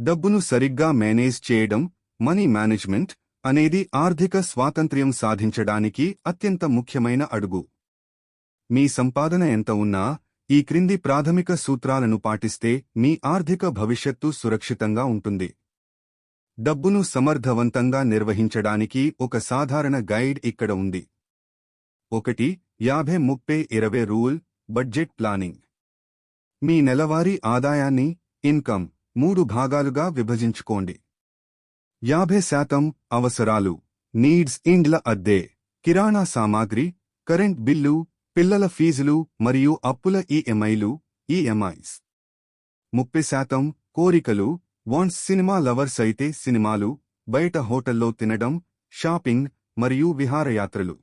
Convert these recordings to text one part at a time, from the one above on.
డబ్బును సరిగ్గా మేనేజ్ చేయడం, మనీ మేనేజ్మెంట్ అనేది ఆర్థిక స్వాతంత్ర్యం సాధించడానికి అత్యంత ముఖ్యమైన అడుగు. మీ సంపాదన ఎంత ఉన్నా, ఈ క్రింది ప్రాథమిక సూత్రాలను పాటిస్తే మీ ఆర్థిక భవిష్యత్తు సురక్షితంగా ఉంటుంది. డబ్బును సమర్థవంతంగా నిర్వహించడానికి ఒక సాధారణ గైడ్ ఇక్కడ ఉంది. 1. 50-30-20 రూల్. Budget planning. మీ నెలవారీ ఆదాయాన్ని, ఇన్కమ్, 3 భాగాలుగా విభజించుకోండి. 50% అవసరాలు, నీడ్స్, ఇండ్ల అద్దె, కిరాణా సామాగ్రి, కరెంట్ బిల్లు, పిల్లల ఫీజులు మరియు అప్పుల ఈఎంఐస్. 30% కోరికలు, వాంట్స్. సినిమా లవర్స్ అయితే సినిమాలు, బయట హోటల్లో తినడం, షాపింగ్ మరియు విహారయాత్రలు.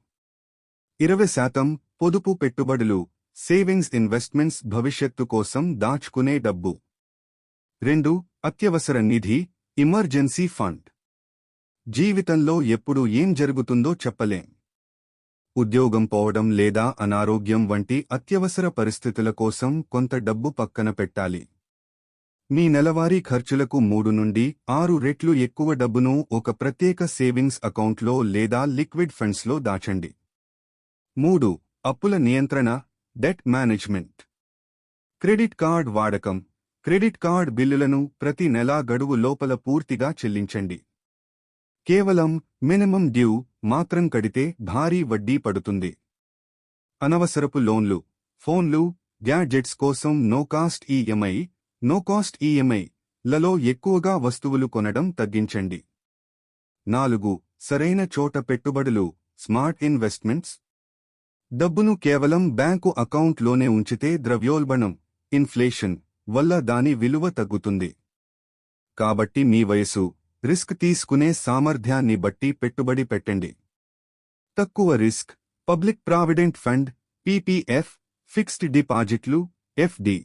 20% పొదుపు పెట్టుబడులు, సేవింగ్స్, ఇన్వెస్ట్మెంట్స్, భవిష్యత్తు కోసం దాచుకునే డబ్బు. 2. అత్యవసర నిధి, ఎమర్జెన్సీ ఫండ్. జీవితంలో ఎప్పుడు ఏం జరుగుతుందో చెప్పలేం. ఉద్యోగం పోవడం లేదా అనారోగ్యం వంటి అత్యవసర పరిస్థితుల కోసం కొంత డబ్బు పక్కన పెట్టాలి. మీ నెలవారీ ఖర్చులకు 3 నుండి 6 రెట్లు ఎక్కువ డబ్బును ఒక ప్రత్యేక సేవింగ్స్ అకౌంట్లో లేదా లిక్విడ్ ఫండ్స్లో దాచండి. 3. అప్పుల నియంత్రణ, డెట్ మేనేజ్మెంట్. క్రెడిట్ కార్డ్ వాడకం. క్రెడిట్ కార్డ్ బిల్లులను ప్రతి నెలా గడువు లోపల పూర్తిగా చెల్లించండి. కేవలం మినిమం డ్యూ మాత్రం కడితే భారీ వడ్డీ పడుతుంది. అనవసరపు లోన్లు, ఫోన్లు, గ్యాడ్జెట్స్ కోసం నో కాస్ట్ ఈఎంఐ లలో ఎక్కువగా వస్తువులు కొనడం తగ్గించండి. 4. సరైన చోట పెట్టుబడులు, స్మార్ట్ ఇన్వెస్ట్మెంట్స్. డబ్బును కేవలం బ్యాంకు అకౌంట్లోనే ఉంచితే ద్రవ్యోల్బణం, ఇన్ఫ్లేషన్ వల్ల దాని విలువ తగ్గుతుంది. కాబట్టి మీ వయసు, రిస్క్ తీసుకునే సామర్థ్యాన్ని బట్టి పెట్టుబడి పెట్టండి. తక్కువ risk, public provident fund PPF, fixed డిపాజిట్లు ఎఫ్డి.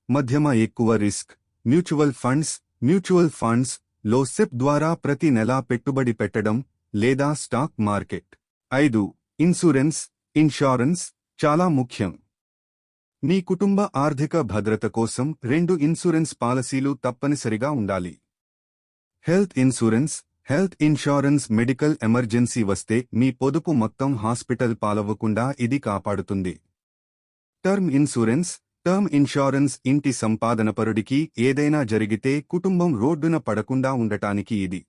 మధ్యమ ఎక్కువ రిస్క్, మ్యూచువల్ ఫండ్స్ లో సెప్ ద్వారా ప్రతి నెలా పెట్టుబడి పెట్టడం లేదా స్టాక్ మార్కెట్. 5. ఇన్సూరెన్స్ చాలా ముఖ్యం. మీ కుటుంబ ఆర్థిక భద్రత కోసం 2 ఇన్సూరెన్స్ పాలసీలు తప్పనిసరిగా ఉండాలి. హెల్త్ ఇన్షూరెన్స్ మెడికల్ ఎమర్జెన్సీ వస్తే మీ పొదుపు మొత్తం హాస్పిటల్ పాలవ్వకుండా ఇది కాపాడుతుంది. టర్మ్ ఇన్షూరెన్స్ ఇంటి సంపాదనపరుడికి ఏదైనా జరిగితే కుటుంబం రోడ్డున పడకుండా ఉండటానికి ఇది.